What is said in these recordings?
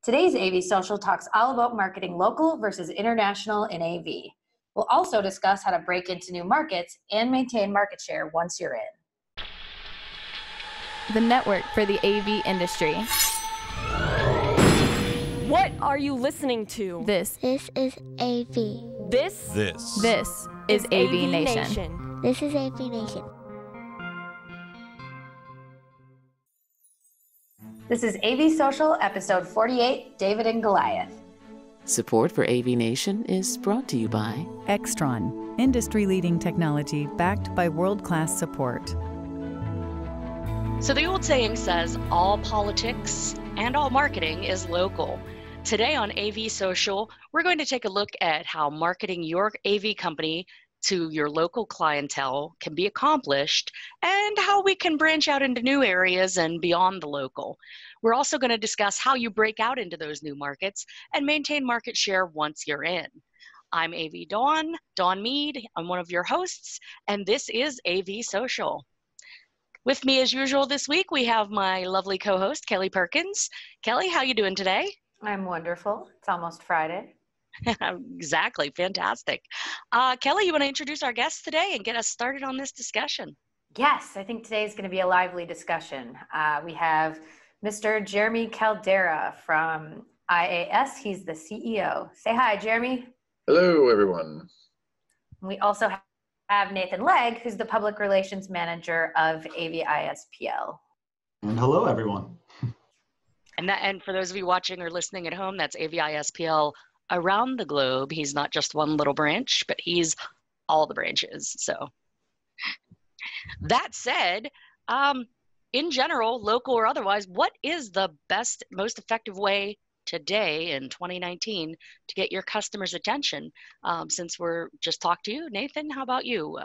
Today's AVSocial talks all about marketing local versus international in AV. We'll also discuss how to break into new markets and maintain market share once you're in. The network for the AV industry. What are you listening to? This is AV. This is AVNation. This is AVNation. This is AVSocial, episode 48, David and Goliath. Support for AVNation is brought to you by Extron, industry-leading technology backed by world-class support. So the old saying says, all politics and all marketing is local. Today on AVSocial, we're going to take a look at how marketing your AV company to your local clientele can be accomplished and how we can branch out into new areas and beyond the local. We're also going to discuss how you break out into those new markets and maintain market share once you're in. I'm AV Dawn Mead. I'm one of your hosts, and this is AVSocial. With me as usual this week, we have my lovely co-host, Kelly Perkins. Kelly, how you doing today? I'm wonderful. It's almost Friday. Exactly. Fantastic. Kelly, you want to introduce our guests today and get us started on this discussion? Yes, I think today is going to be a lively discussion. We have Mr. Jeremy Caldera from IAS. He's the CEO. Say hi, Jeremy. Hello, everyone. We also have Nathan Legg, who's the Public Relations Manager of AVISPL. And hello, everyone. And for those of you watching or listening at home, that's AVISPL around the globe. He's not just one little branch, but he's all the branches. So that said, in general, local or otherwise, what is the best, most effective way today in 2019 to get your customers' attention? Since we're just talked to you, Nathan, how about you?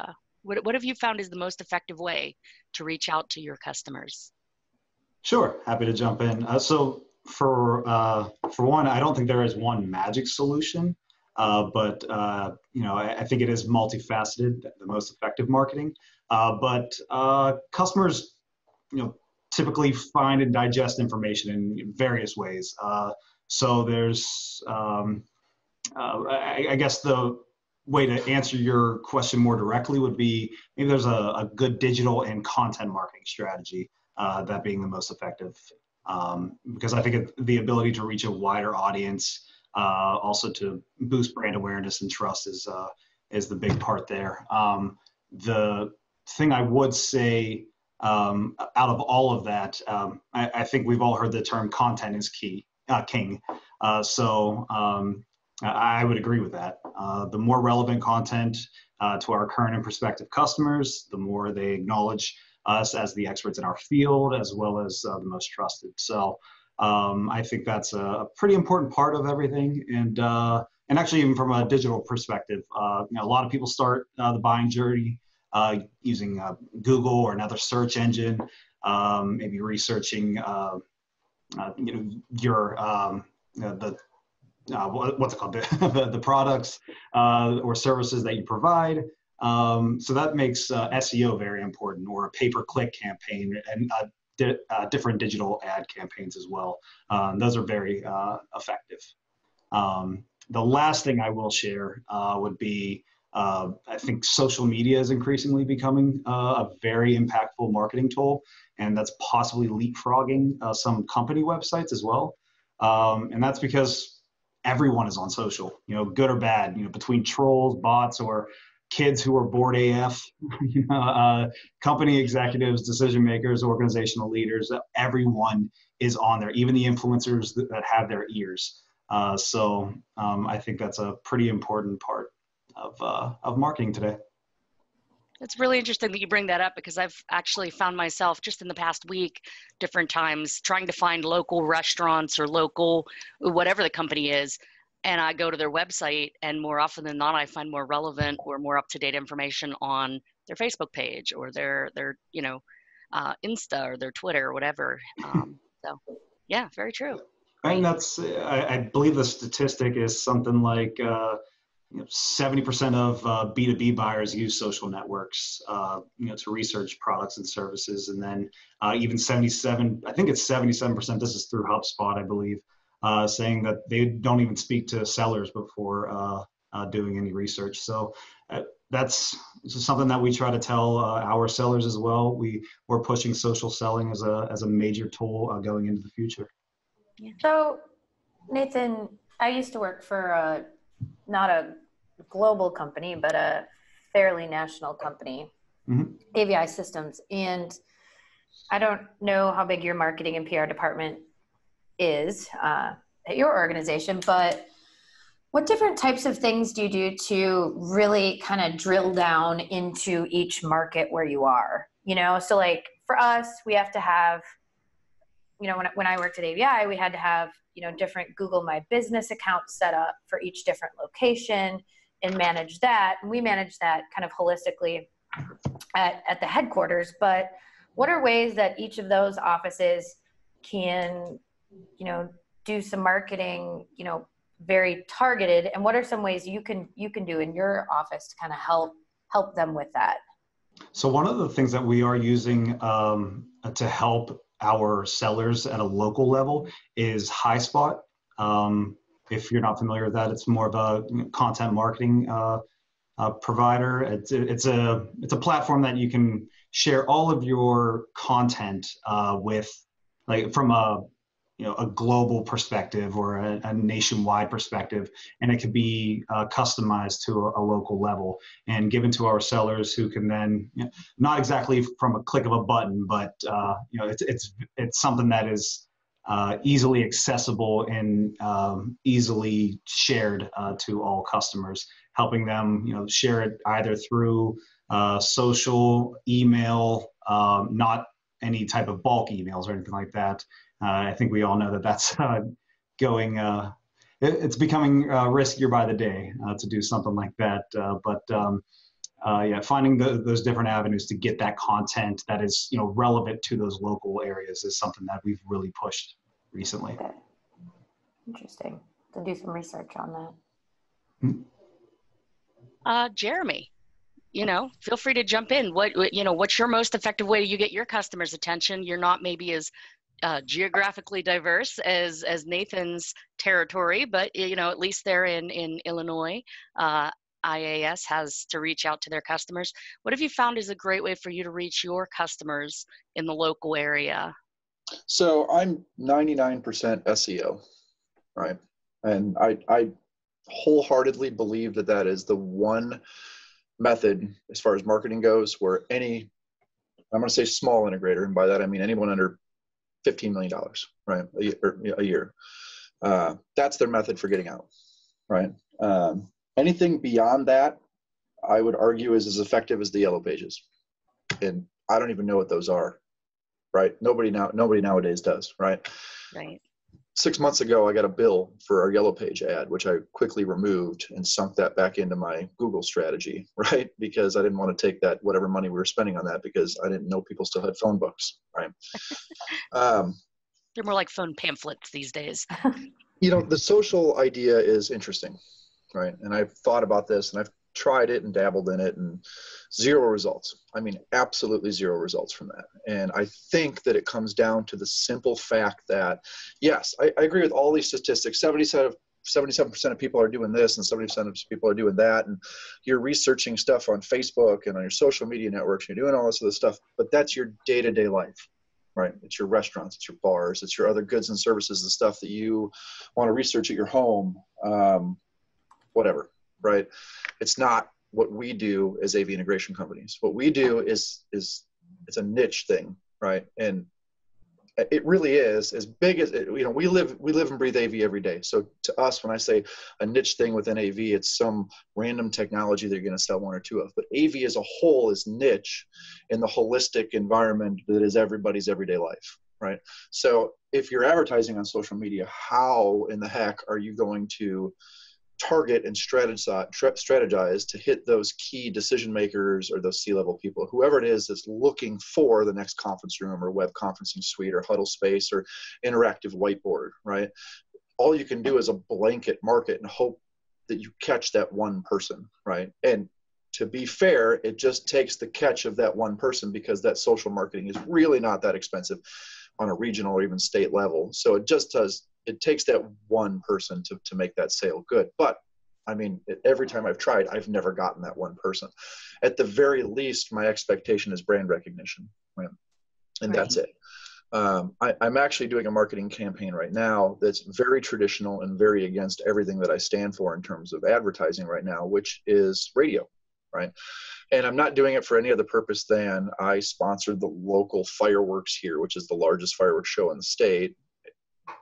What have you found is the most effective way to reach out to your customers? Sure, happy to jump in. So for one, I don't think there is one magic solution, but I think it is multifaceted, the most effective marketing. But customers, typically find and digest information in various ways. So there's, I guess the way to answer your question more directly would be maybe there's a good digital and content marketing strategy, that being the most effective. Because I think the ability to reach a wider audience, also to boost brand awareness and trust is the big part there. The thing I would say out of all of that, I think we've all heard the term content is king. So I would agree with that. The more relevant content to our current and prospective customers, the more they acknowledge us as the experts in our field, as well as the most trusted. So I think that's a pretty important part of everything. And actually, even from a digital perspective, a lot of people start the buying journey using Google or another search engine, maybe researching, your what's it called, the products or services that you provide. So that makes SEO very important, or a pay-per-click campaign, and different digital ad campaigns as well. Those are very effective. The last thing I will share would be, I think social media is increasingly becoming a very impactful marketing tool, and that's possibly leapfrogging some company websites as well. And that's because everyone is on social, good or bad, between trolls, bots, or kids who are bored AF, company executives, decision makers, organizational leaders, everyone is on there, even the influencers that have their ears. So I think that's a pretty important part of marketing today. It's really interesting that you bring that up, because I've actually found myself just in the past week, different times, trying to find local restaurants or local, whatever the company is. And I go to their website, and more often than not, I find more relevant or more up-to-date information on their Facebook page or their Insta or their Twitter or whatever. So, yeah, very true. And that's, I believe the statistic is something like 70% of B2B buyers use social networks, to research products and services, and then even 77%. This is through HubSpot, I believe. saying that they don't even speak to sellers before doing any research. So that's something that we try to tell our sellers as well. We're pushing social selling as a major tool going into the future. Yeah. So, Nathan, I used to work for not a global company, but a fairly national company, AVI Systems. And I don't know how big your marketing and PR department is at your organization, but what different types of things do you do to really kind of drill down into each market where you are? So like for us, we have to have, when I worked at AVI, we had to have, different Google My Business accounts set up for each different location and manage that. And we manage that kind of holistically at the headquarters. But what are ways that each of those offices can, do some marketing, very targeted, and what are some ways you can do in your office to kind of help them with that? So one of the things that we are using to help our sellers at a local level is HighSpot. If you're not familiar with that, it's more of a content marketing provider. It's a platform that you can share all of your content with, like from a global perspective or a nationwide perspective, and it could be customized to a local level and given to our sellers, who can then, not exactly from a click of a button, but it's something that is easily accessible and easily shared to all customers, helping them share it either through social, email, not any type of bulk emails or anything like that. I think we all know that that's going, it's becoming riskier by the day to do something like that. But finding those different avenues to get that content that is, relevant to those local areas is something that we've really pushed recently. Okay. Interesting. To do some research on that. Jeremy, feel free to jump in. What's your most effective way you get your customers' attention? You're not maybe as geographically diverse as Nathan's territory, but at least they're in Illinois. IAS has to reach out to their customers. What have you found is a great way for you to reach your customers in the local area? So I'm 99% SEO, right? And I wholeheartedly believe that is the one method as far as marketing goes where I'm going to say small integrator, and by that I mean anyone under $15 million, right, a year. That's their method for getting out, right? Anything beyond that, I would argue, is as effective as the yellow pages, and I don't even know what those are, right? Nobody nowadays does, right? Right. 6 months ago, I got a bill for our yellow page ad, which I quickly removed and sunk that back into my Google strategy, right? Because I didn't want to take that, whatever money we were spending on that, because I didn't know people still had phone books, right? They're more like phone pamphlets these days. The social idea is interesting, right? And I've thought about this, and I've tried it and dabbled in it, and zero results. I mean, absolutely zero results from that. And I think that it comes down to the simple fact that, yes, I agree with all these statistics. 77% of people are doing this, and 70% of people are doing that. And you're researching stuff on Facebook and on your social media networks. You're doing all this other stuff, but that's your day-to-day life, right? It's your restaurants, it's your bars, it's your other goods and services, the stuff that you want to research at your home, whatever. Right? It's not what we do as AV integration companies. What we do is it's a niche thing, right? And it really is as big as we live and breathe AV every day. So to us, when I say a niche thing within AV, it's some random technology that you're going to sell one or two of. But AV as a whole is niche in the holistic environment that is everybody's everyday life, right? So if you're advertising on social media, how in the heck are you going to target and strategize to hit those key decision makers or those C-level people, whoever it is that's looking for the next conference room or web conferencing suite or huddle space or interactive whiteboard, right? All you can do is a blanket market and hope that you catch that one person, right? And to be fair, it just takes the catch of that one person, because that social marketing is really not that expensive on a regional or even state level. So it it takes that one person to make that sale good. But I mean, every time I've tried, I've never gotten that one person. At the very least, my expectation is brand recognition, right? And that's it. I'm actually doing a marketing campaign right now that's very traditional and very against everything that I stand for in terms of advertising right now, which is radio, right? And I'm not doing it for any other purpose than I sponsored the local fireworks here, which is the largest fireworks show in the state,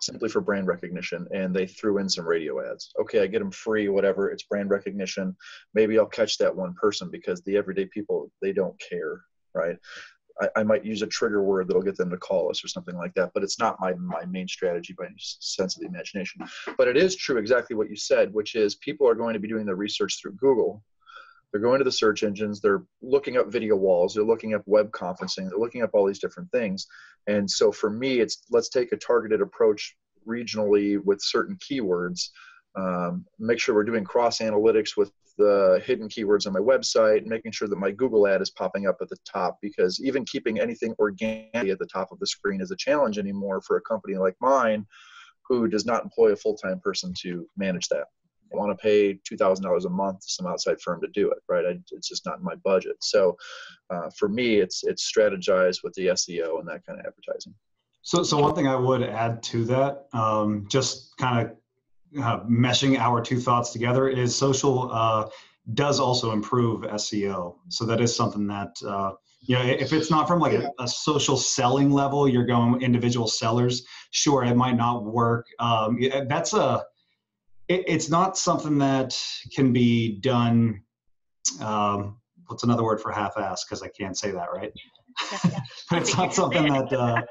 simply for brand recognition. And they threw in some radio ads. Okay, I get them free, whatever. It's brand recognition. Maybe I'll catch that one person, because the everyday people, they don't care, right? I might use a trigger word that'll get them to call us or something like that, but it's not my main strategy by any sense of the imagination. But it is true exactly what you said, which is people are going to be doing their research through Google. They're going to the search engines, they're looking up video walls, they're looking up web conferencing, they're looking up all these different things. And so for me, it's let's take a targeted approach regionally with certain keywords, make sure we're doing cross analytics with the hidden keywords on my website, making sure that my Google ad is popping up at the top, because even keeping anything organic at the top of the screen is a challenge anymore for a company like mine, who does not employ a full-time person to manage that. I want to pay $2,000 a month to some outside firm to do it, right? It's just not in my budget. So for me, it's strategize with the SEO and that kind of advertising. So one thing I would add to that, just kind of meshing our two thoughts together, is social does also improve SEO. So that is something that, if it's not from like a social selling level, you're going individual sellers, sure, it might not work. It's not something that can be done, what's another word for half-assed, because I can't say that, right? But it's not something that,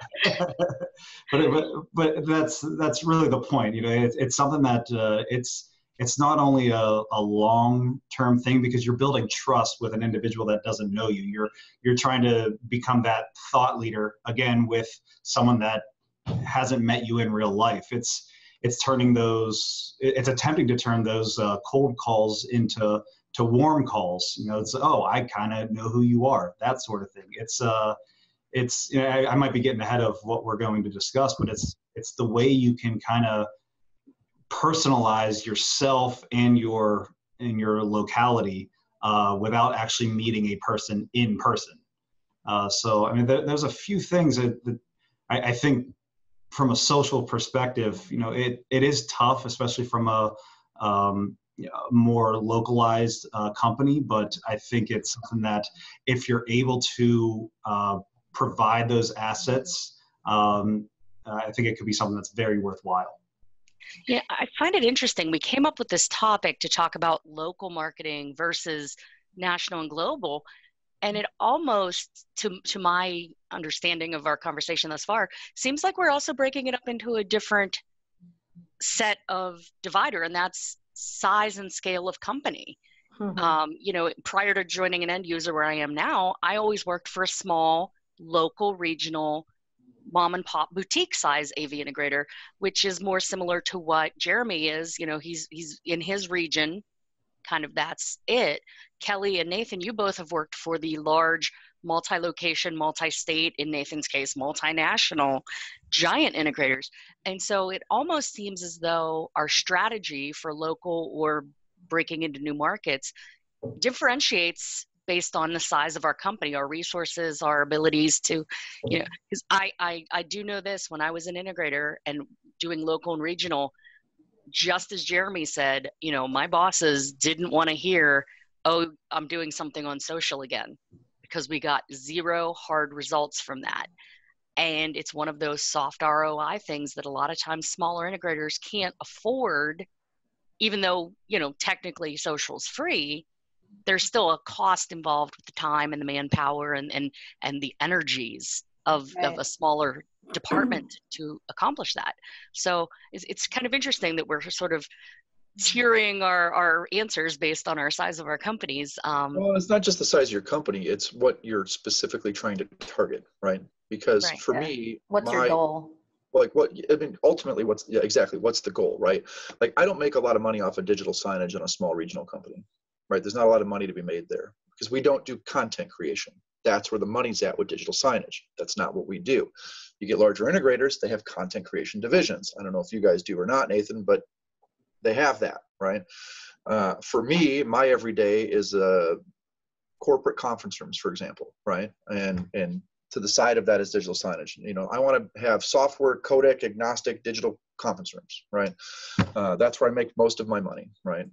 but that's really the point. It's something that it's not only a long-term thing, because you're building trust with an individual that doesn't know you. You're trying to become that thought leader again with someone that hasn't met you in real life. It's attempting to turn those cold calls into warm calls. It's, oh, I kind of know who you are, that sort of thing. I might be getting ahead of what we're going to discuss, but it's the way you can kind of personalize yourself and your locality without actually meeting a person in person. So I mean, there's a few things that I think, from a social perspective, it is tough, especially from a more localized company. But I think it's something that if you're able to provide those assets, I think it could be something that's very worthwhile. Yeah, I find it interesting. We came up with this topic to talk about local marketing versus national and global. And it almost, to my understanding of our conversation thus far, seems like we're also breaking it up into a different set of divider, and that's size and scale of company. Mm-hmm. Prior to joining an end user where I am now, I always worked for a small, local, regional, mom and pop boutique size AV integrator, which is more similar to what Jeremy is. He's in his region. Kind of that's it. Kelly and Nathan, you both have worked for the large multi-location, multi-state, in Nathan's case, multinational giant integrators. And so it almost seems as though our strategy for local or breaking into new markets differentiates based on the size of our company, our resources, our abilities to, because I do know this, when I was an integrator and doing local and regional, just as Jeremy said, my bosses didn't want to hear, oh, I'm doing something on social again, because we got zero hard results from that. And it's one of those soft ROI things that a lot of times smaller integrators can't afford, even though, technically social's free. There's still a cost involved with the time and the manpower and the energies of a smaller department to accomplish that. So it's kind of interesting that we're sort of tiering our answers based on our size of our companies. Well, it's not just the size of your company, it's what you're specifically trying to target, right? Because for me, what's your goal? Like ultimately what's the goal, right? Like, I don't make a lot of money off of digital signage in a small regional company, right? There's not a lot of money to be made there, because we don't do content creation. That's where the money's at with digital signage. That's not what we do. You get larger integrators, they have content creation divisions. I don't know if you guys do or not, Nathan, but they have that, right? For me, my everyday is corporate conference rooms, for example, right? And to the side of that is digital signage. You know, I want to have software codec agnostic digital conference rooms, right? That's where I make most of my money, right?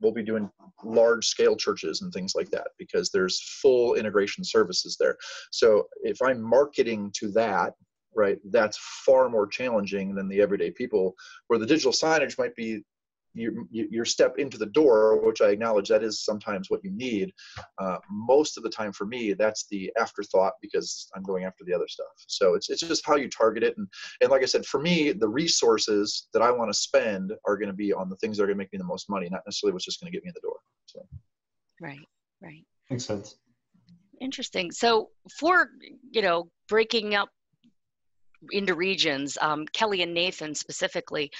We'll be doing large scale churches and things like that because there's full integration services there. So if I'm marketing to that, right, that's far more challenging than the everyday people, where the digital signage might be your step into the door, which I acknowledge that is sometimes what you need. Most of the time for me, that's the afterthought because I'm going after the other stuff. So it's just how you target it. And like I said, for me, the resources that I want to spend are going to be on the things that are going to make me the most money, not necessarily what's just going to get me in the door. So. Right. Makes sense. Interesting. So for, breaking up into regions, Kelly and Nathan specifically,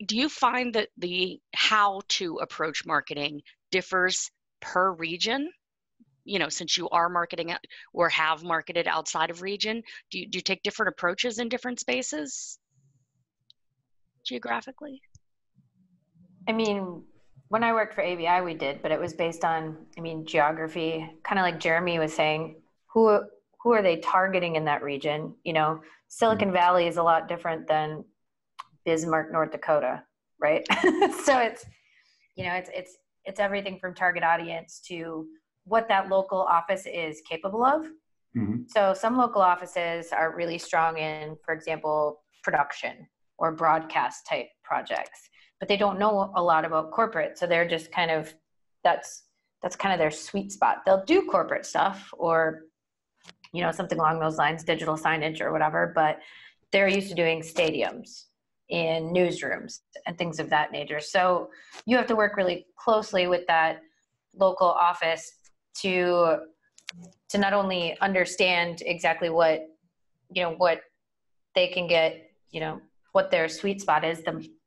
do you find that the how to approach marketing differs per region? Since you are marketing or have marketed outside of region, do you take different approaches in different spaces geographically? I mean, when I worked for AVI, we did, but it was based on, geography, kind of like Jeremy was saying, who are they targeting in that region? Silicon Valley is a lot different than Bismarck, North Dakota, right? So it's everything from target audience to what that local office is capable of. Mm-hmm. So some local offices are really strong in, for example, production or broadcast type projects, but they don't know a lot about corporate. So they're just kind of, that's kind of their sweet spot. They'll do corporate stuff or, something along those lines, digital signage or whatever, but they're used to doing stadiums in newsrooms and things of that nature. So you have to work really closely with that local office to not only understand exactly what they can get, what their sweet spot is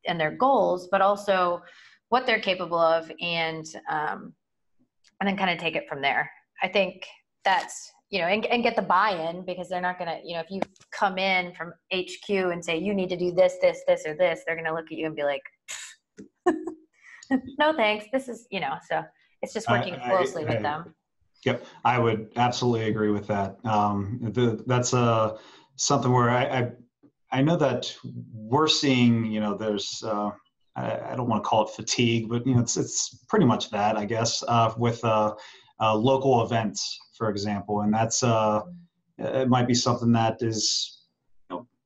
and their goals, but also what they're capable of and then kind of take it from there. I think that's, and get the buy-in, because they're not going to, if you come in from HQ and say, you need to do this, this, this, or this, they're going to look at you and be like, no, thanks. This is, so it's just working closely with them. Yep. I would absolutely agree with that. That's something where I know that we're seeing, there's, I don't want to call it fatigue, but, it's pretty much that, I guess, with local events, for example. And that's, it might be something that is,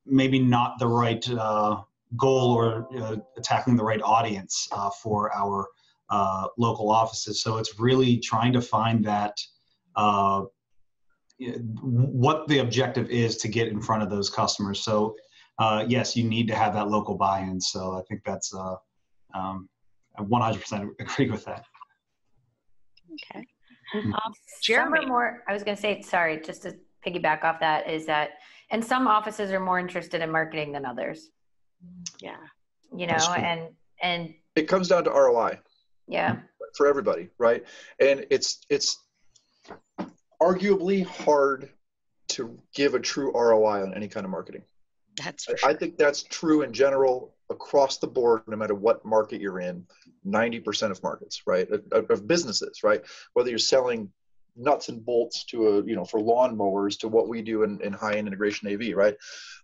maybe not the right goal or attacking the right audience for our local offices. So it's really trying to find that what the objective is to get in front of those customers. So yes, you need to have that local buy-in. So I think that's I 100% agree with that. Okay. Jeremy. Some are more, I was going to say, sorry, just to piggyback off that, is that, and some offices are more interested in marketing than others. Yeah. And it comes down to ROI. Yeah. For everybody, right? And it's arguably hard to give a true ROI on any kind of marketing. That's for sure. I think that's true in general across the board, no matter what market you're in. 90% of markets, right, of businesses, right, whether you're selling nuts and bolts to for lawnmowers to what we do in high-end integration AV, right?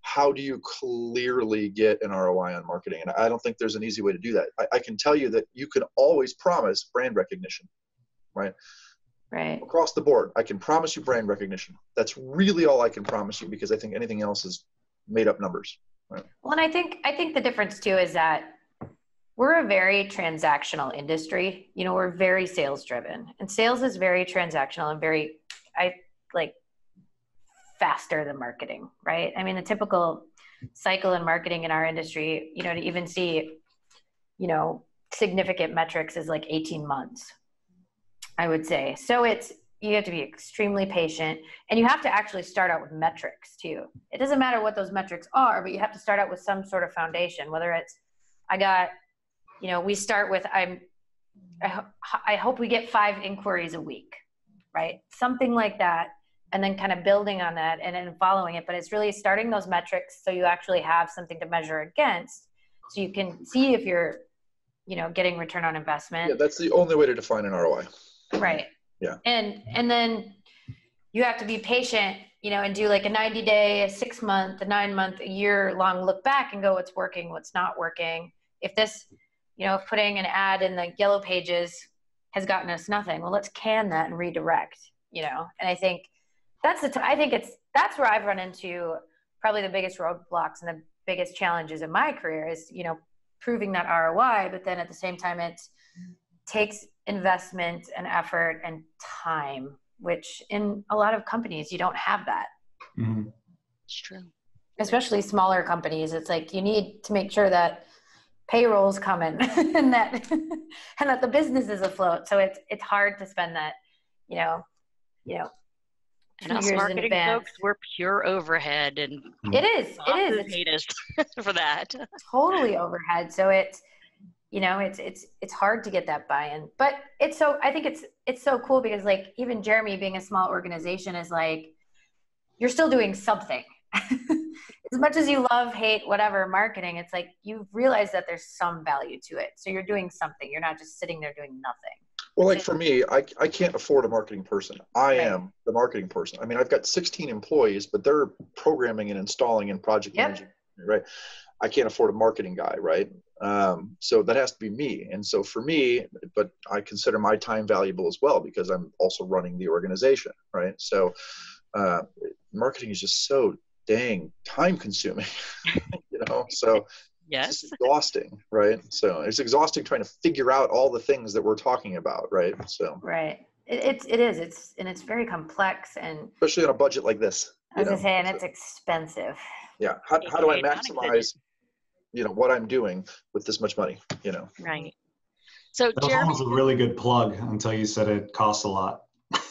How do you clearly get an ROI on marketing? And I don't think there's an easy way to do that. I can tell you that you can always promise brand recognition, right? Right. Across the board, I can promise you brand recognition. That's really all I can promise you, because I think anything else is made up numbers. Right? Well, and I think the difference too is that we're a very transactional industry. We're very sales driven, and sales is very transactional and very, faster than marketing, right? I mean, the typical cycle in marketing in our industry, to even see, significant metrics is like 18 months, I would say. So you have to be extremely patient, and you have to actually start out with metrics too. It doesn't matter what those metrics are, but you have to start out with some sort of foundation, whether it's, we start with, I hope we get 5 inquiries a week, right? Something like that and then kind of building on that and then following it. But it's really starting those metrics so you actually have something to measure against, so you can see if you're, getting return on investment. Yeah, that's the only way to define an ROI. Right. Yeah. And then you have to be patient, and do like a 90-day, a 6-month, a 9-month, a year-long look back and go, what's working, what's not working. If this, if putting an ad in the yellow pages has gotten us nothing, well, let's can that and redirect, And I think that's that's where I've run into probably the biggest roadblocks and the biggest challenges in my career is, proving that ROI, but then at the same time, it takes investment and effort and time, which in a lot of companies, you don't have that. Mm-hmm. It's true. Especially smaller companies. It's like, you need to make sure that payroll's coming and that the business is afloat. So it's hard to spend that, And us marketing folks, we're pure overhead, and it is. Hate us for that. Totally overhead. So it's hard to get that buy-in, but I think it's so cool because like even Jeremy being a small organization is like, you're still doing something. As much as you love, hate, whatever marketing, it's like you realize that there's some value to it. So you're doing something. You're not just sitting there doing nothing. Well, like for me, I can't afford a marketing person. I am the marketing person. I mean, I've got 16 employees, but they're programming and installing and project managing, right? I can't afford a marketing guy, right? So that has to be me. And so for me, but I consider my time valuable as well because I'm also running the organization, right? So marketing is just so dang time consuming, so yes, it's exhausting, right? So it's exhausting trying to figure out all the things that we're talking about, right? So right, it is. It's very complex, and especially on a budget like this. I was gonna say, and it's expensive. Yeah. How do I maximize, what I'm doing with this much money? Right. So that was Jeremy, almost a really good plug until you said it costs a lot.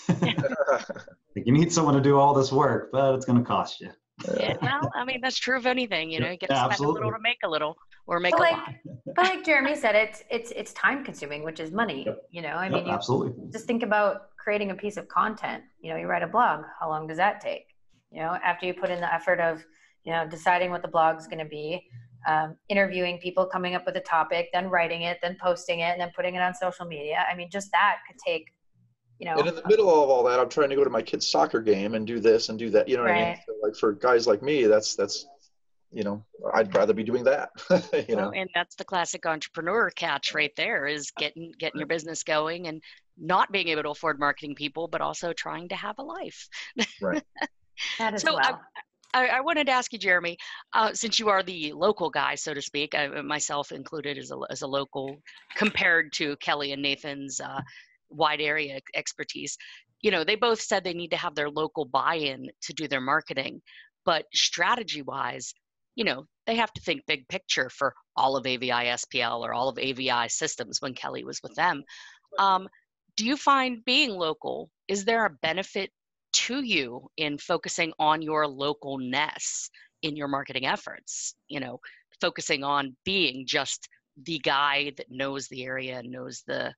Like you need someone to do all this work, but it's going to cost you. Yeah, well, I mean, that's true of anything, you get to spend a little to make a little, or make a lot. But like Jeremy said, it's time consuming, which is money. I mean, absolutely. Just think about creating a piece of content. You write a blog. How long does that take? After you put in the effort of, deciding what the blog's going to be, interviewing people, coming up with a topic, then writing it, then posting it, and then putting it on social media. I mean, just that could take, And in the middle of all that, I'm trying to go to my kid's soccer game and do this and do that. You know what I mean? So like for guys like me, that's I'd rather be doing that. Well, and that's the classic entrepreneur catch right there is getting your business going and not being able to afford marketing people, but also trying to have a life. Right. That is so well. I wanted to ask you, Jeremy, since you are the local guy, so to speak, myself included as a local compared to Kelly and Nathan's wide area expertise, they both said they need to have their local buy-in to do their marketing, but strategy wise, they have to think big picture for all of AVI SPL or all of AVI systems when Kelly was with them. Do you find being local, is there a benefit to you in focusing on your localness in your marketing efforts, focusing on being just the guy that knows the area and knows the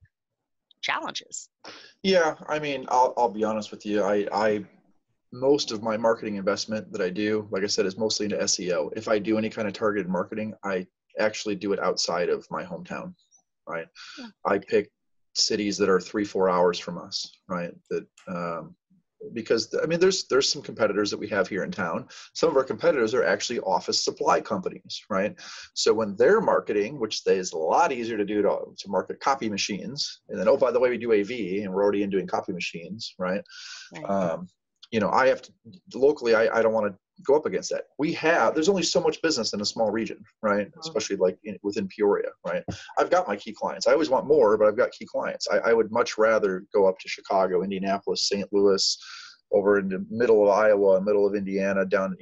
challenges? Yeah, I mean, I'll be honest with you. I most of my marketing investment that I do, like I said, is mostly into SEO. If I do any kind of targeted marketing, I actually do it outside of my hometown, right? Yeah. I pick cities that are 3-4 hours from us, right? That because I mean, there's some competitors that we have here in town. Some of our competitors are actually office supply companies, right? So when they're marketing, which is a lot easier to do to market copy machines, and then, oh, by the way, we do AV and we're already in doing copy machines, right? I have to locally, I don't want to go up against that. There's only so much business in a small region, right? Especially like within Peoria, right? I've got my key clients. I always want more, but I've got key clients. I would much rather go up to Chicago, Indianapolis, St. Louis, over in the middle of Iowa, middle of Indiana, down,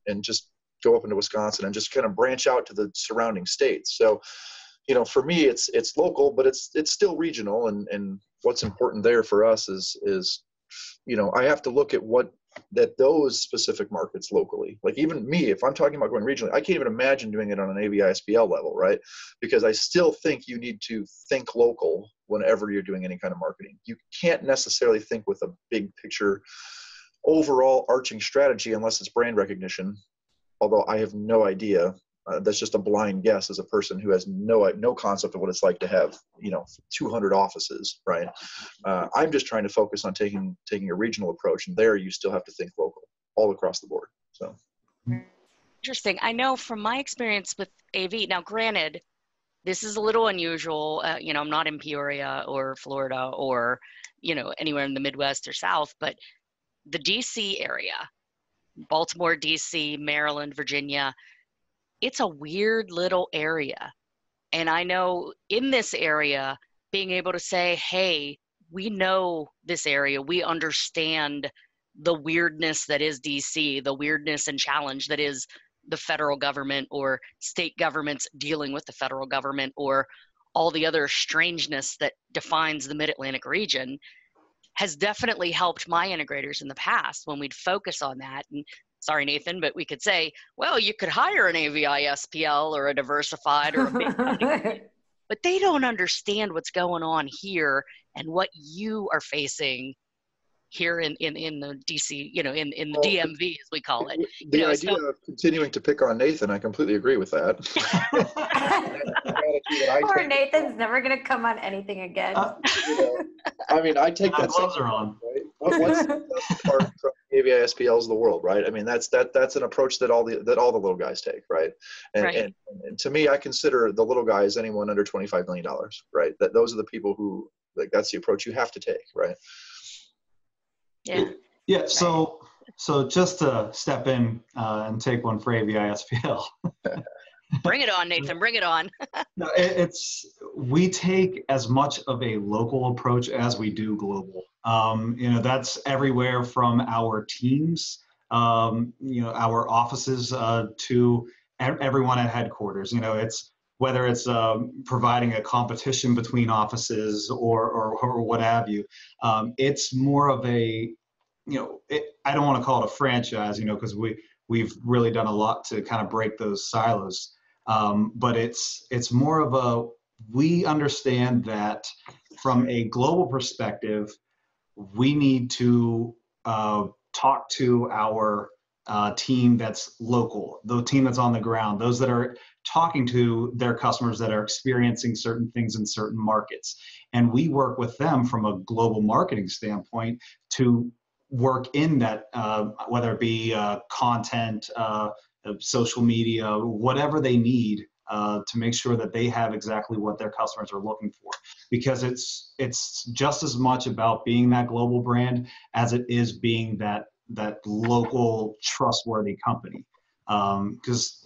and just go up into Wisconsin and just kind of branch out to the surrounding states. So, for me, it's local, but it's still regional. And what's important there for us is I have to look at those specific markets locally. Like even me, if I'm talking about going regionally, I can't even imagine doing it on an AVI SPL level, right? Because I still think you need to think local whenever you're doing any kind of marketing. You can't necessarily think with a big picture overall arching strategy unless it's brand recognition, although I have no idea. That's just a blind guess as a person who has no concept of what it's like to have 200 offices, right? I'm just trying to focus on taking a regional approach, and there you still have to think local all across the board. So interesting. I know from my experience with AV. Now, granted, this is a little unusual. I'm not in Peoria or Florida or anywhere in the Midwest or South, but the DC area, Baltimore, DC, Maryland, Virginia. It's a weird little area. And I know in this area, being able to say, hey, we know this area, we understand the weirdness that is DC, the weirdness and challenge that is the federal government or state governments dealing with the federal government or all the other strangeness that defines the Mid-Atlantic region, has definitely helped my integrators in the past when we'd focus on that. And sorry, Nathan, but we could say, well, you could hire an AVI SPL or a diversified or a big company, but they don't understand what's going on here and what you are facing here in the DC, in the DMV, as we call it. The idea of continuing to pick on Nathan, I completely agree with that. Poor Nathan's never going to come on anything again. I mean, I take that. Gloves are on. Right? What's the best part from AVI SPLs of the world, right? I mean, that's an approach that all the little guys take, right? And to me, I consider the little guys anyone under $25 million, right? That those are the people who, like, that's the approach you have to take, right? Yeah. So just to step in and take one for AVI SPL. Bring it on, Nathan. Bring it on. No, we take as much of a local approach as we do global. That's everywhere from our teams, our offices to everyone at headquarters. It's whether it's providing a competition between offices or what have you. It's more of a, I don't want to call it a franchise, because we've really done a lot to kind of break those silos. But it's more of a, we understand that from a global perspective, we need to talk to our team that's local, the team that's on the ground, those that are talking to their customers that are experiencing certain things in certain markets. And we work with them from a global marketing standpoint to work in that, whether it be content, social media, whatever they need to make sure that they have exactly what their customers are looking for. Because it's just as much about being that global brand as it is being that local trustworthy company. Because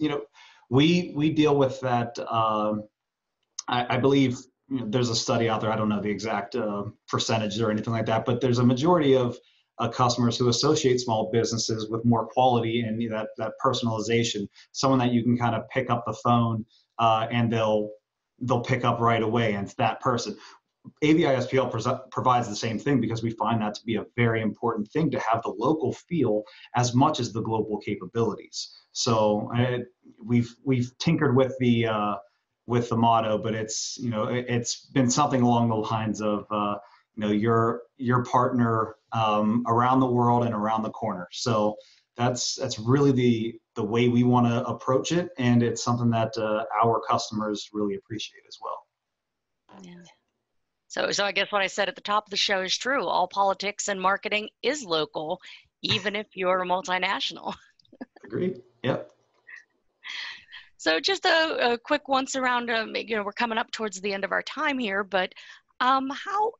we deal with that. I believe there's a study out there. I don't know the exact percentage or anything like that, but there's a majority of customers who associate small businesses with more quality and that personalization. Someone that you can kind of pick up the phone and they'll pick up right away, and it's that person. AVI SPL provides the same thing because we find that to be a very important thing, to have the local feel as much as the global capabilities. So we've tinkered with the motto, but it's been something along the lines of your partner around the world and around the corner. So that's really the way we want to approach it, and it's something that our customers really appreciate as well. Yeah. So I guess what I said at the top of the show is true. All politics and marketing is local, even if you're a multinational. Agreed. Yep. So just a quick once around, we're coming up towards the end of our time here, but how,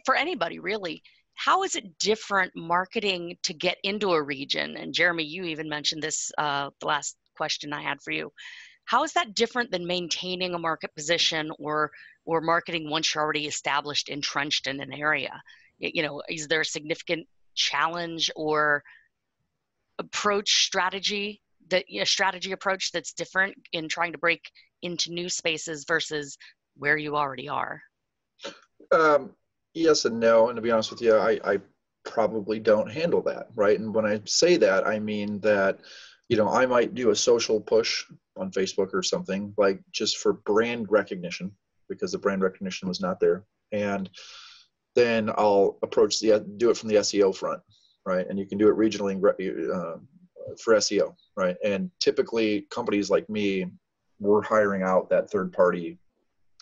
for anybody really, how is it different marketing to get into a region? And Jeremy, you even mentioned this, the last question I had for you. How is that different than maintaining a market position or marketing once you're already established, entrenched in an area? Is there a significant challenge or strategy approach that's different in trying to break into new spaces versus where you already are? Yes and no. And to be honest with you, I probably don't handle that, right? And when I say that, I mean that, I might do a social push on Facebook or something, like just for brand recognition, because the brand recognition was not there. And then I'll do it from the SEO front. right? And you can do it regionally for SEO, right? And typically companies like me, we're hiring out that third party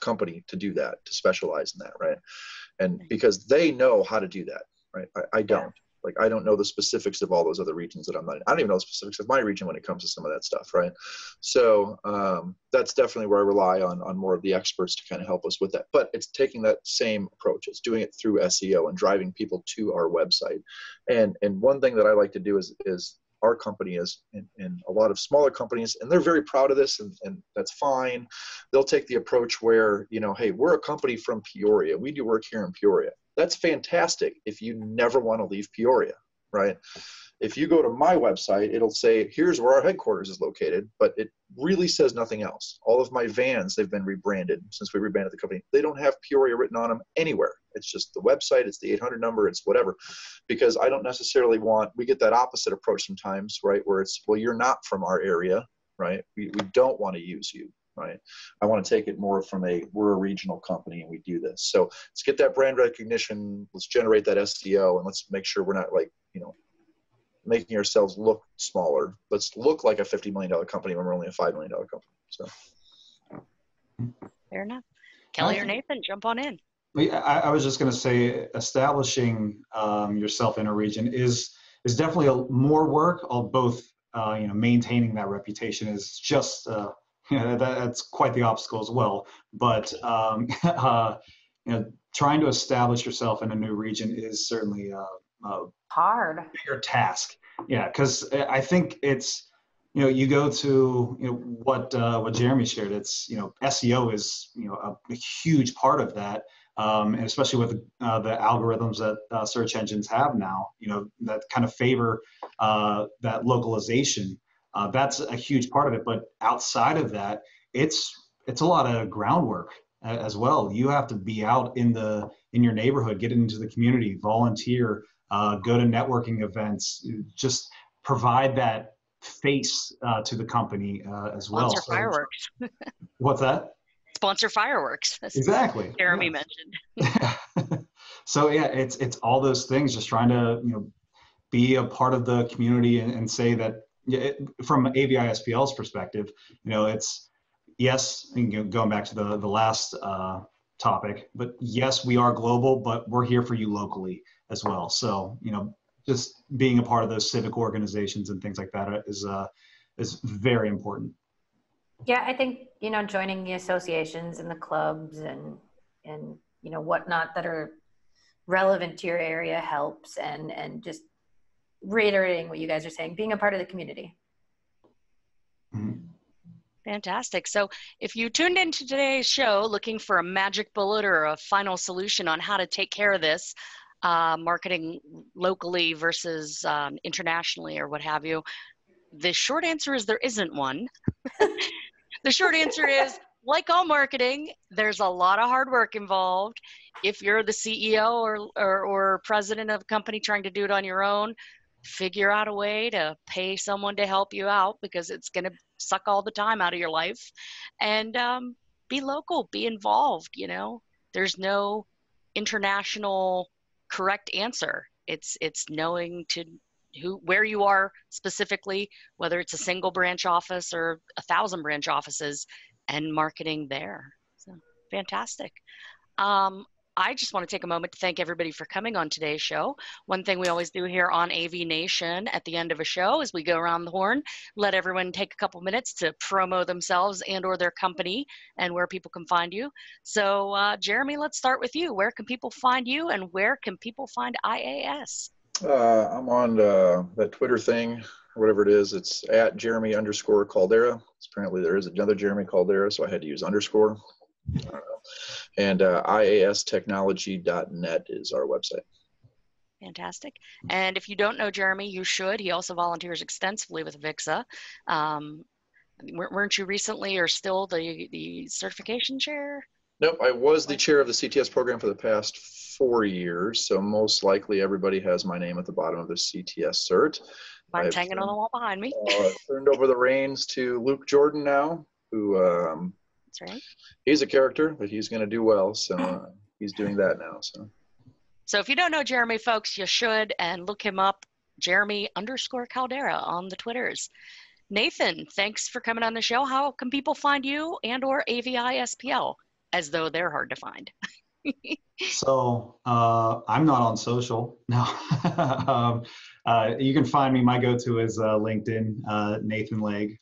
company to do that, to specialize in that, right? And because they know how to do that, right? I don't. Like, I don't know the specifics of all those other regions that I'm not in. I don't even know the specifics of my region when it comes to some of that stuff, right? So that's definitely where I rely on more of the experts to kind of help us with that. But it's taking that same approach. It's doing it through SEO and driving people to our website. And one thing that I like to do is our company is in a lot of smaller companies, and they're very proud of this, and that's fine. They'll take the approach where, you know, hey, we're a company from Peoria. We do work here in Peoria. That's fantastic if you never want to leave Peoria, right? If you go to my website, it'll say, here's where our headquarters is located, but it really says nothing else. All of my vans, they've been rebranded since we rebranded the company. They don't have Peoria written on them anywhere. It's just the website, it's the 800 number, it's whatever. Because I don't necessarily we get that opposite approach sometimes, right? Where it's, well, you're not from our area, right? We don't want to use you, right? I want to take it more from we're a regional company and we do this. So let's get that brand recognition, let's generate that SEO, and let's make sure we're not like, you know, making ourselves look smaller. Let's look like a $50 million company when we're only a $5 million company. So Fair enough. Kelly or Nathan, jump on in. I was just going to say, establishing yourself in a region is definitely more work. Both you know, maintaining that reputation is just you know, that's quite the obstacle as well. But you know, trying to establish yourself in a new region is certainly Hard. bigger task. Yeah, because I think it's, you know, you go to, you know, what Jeremy shared. It's, you know, SEO is, you know, a huge part of that, and especially with the algorithms that search engines have now, you know, that kind of favor that localization. That's a huge part of it. But outside of that, it's a lot of groundwork as well. You have to be out in your neighborhood, get into the community, volunteer. Go to networking events, just provide that face to the company as well. Sponsor fireworks. What's that? Sponsor fireworks. That's exactly. Jeremy mentioned. So yeah, it's all those things. Just trying to, you know, be a part of the community and say that from AVISPL's perspective, you know, it's yes. And, you know, going back to the last topic, but yes, we are global, but we're here for you locally as well. So, you know, just being a part of those civic organizations and things like that is very important. Yeah, I think, you know, joining the associations and the clubs and you know, whatnot that are relevant to your area helps, and just reiterating what you guys are saying, being a part of the community. Mm-hmm. Fantastic. So if you tuned into today's show looking for a magic bullet or a final solution on how to take care of this, marketing locally versus internationally or what have you, the short answer is there isn't one. The short answer is, like all marketing, there's a lot of hard work involved. If you're the CEO or president of a company trying to do it on your own, figure out a way to pay someone to help you out, because it's going to suck all the time out of your life. And be local, be involved. You know, there's no international correct answer. It's knowing where you are specifically, whether it's a single branch office or 1,000 branch offices, and marketing there. So fantastic. I just want to take a moment to thank everybody for coming on today's show. One thing we always do here on AVNation at the end of a show is we go around the horn, let everyone take a couple minutes to promo themselves and or their company and where people can find you. So Jeremy, let's start with you. Where can people find you, and where can people find IAS? I'm on that Twitter thing, whatever it is. It's at Jeremy_Caldera. Apparently there is another Jeremy Caldera, so I had to use underscore. I don't know. And IAStechnology.net is our website. Fantastic. And if you don't know Jeremy, you should. He also volunteers extensively with AVSocial. Weren't you recently or still the certification chair? Nope, I was the chair of the CTS program for the past 4 years, so most likely everybody has my name at the bottom of the CTS cert. Mine's hanging on the wall behind me. Turned over the reins to Luke Jordan now, who that's right. He's a character, but he's going to do well, so he's doing that now. So if you don't know Jeremy, folks, you should, and look him up. Jeremy_Caldera on the Twitters. Nathan, thanks for coming on the show. How can people find you and or AVISPL, as though they're hard to find? So I'm not on social. No. You can find me. My go-to is LinkedIn, Nathan Legg.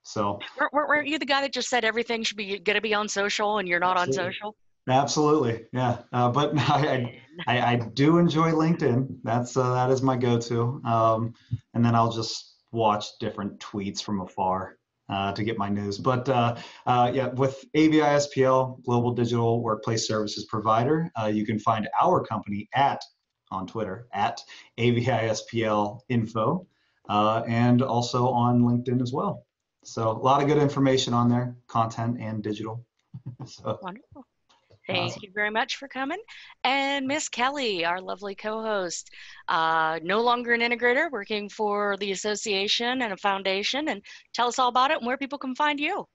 So weren't you the guy that just said everything should be going to be on social and you're not absolutely. on social? Absolutely, yeah. But I do enjoy LinkedIn. That is my go-to. And then I'll just watch different tweets from afar to get my news. But yeah, with AVISPL, Global Digital Workplace Services Provider, you can find our company on Twitter at AVISPL Info, and also on LinkedIn as well. So a lot of good information on there, content and digital. So, wonderful. Thank you very much for coming. And Miss Kelly, our lovely co-host, no longer an integrator, working for the association and a foundation. And tell us all about it and where people can find you.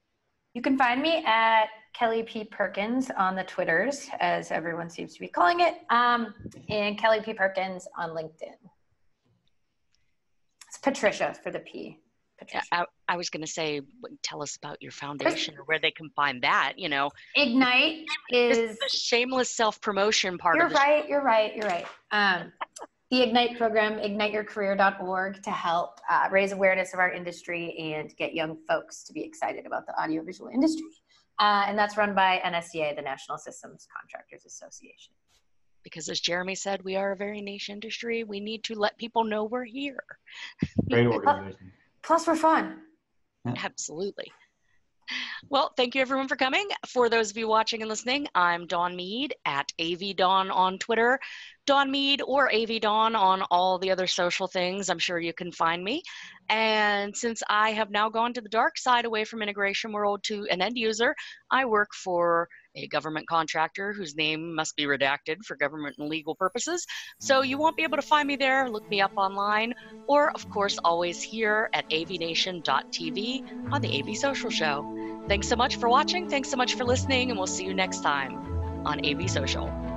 You can find me at Kelly P. Perkins on the Twitters, as everyone seems to be calling it, and Kelly P. Perkins on LinkedIn. It's Patricia for the P. Patricia. I was going to say, tell us about your foundation or where they can find that, you know. Ignite is the shameless self-promotion part of it. You're right. The Ignite program, igniteyourcareer.org, to help raise awareness of our industry and get young folks to be excited about the audiovisual industry. And that's run by NSCA, the National Systems Contractors Association. Because as Jeremy said, we are a very niche industry. We need to let people know we're here. Great organization. Plus, we're fun. Absolutely. Well, thank you everyone for coming. For those of you watching and listening, I'm Dawn Mead at AVDawn on Twitter, Dawn Mead or AVDawn on all the other social things. I'm sure you can find me. And since I have now gone to the dark side away from integration world to an end user, I work for a government contractor whose name must be redacted for government and legal purposes. So you won't be able to find me there. Look me up online, or of course, always here at avnation.tv on the AVSocial show. Thanks so much for watching. Thanks so much for listening, and we'll see you next time on AVSocial.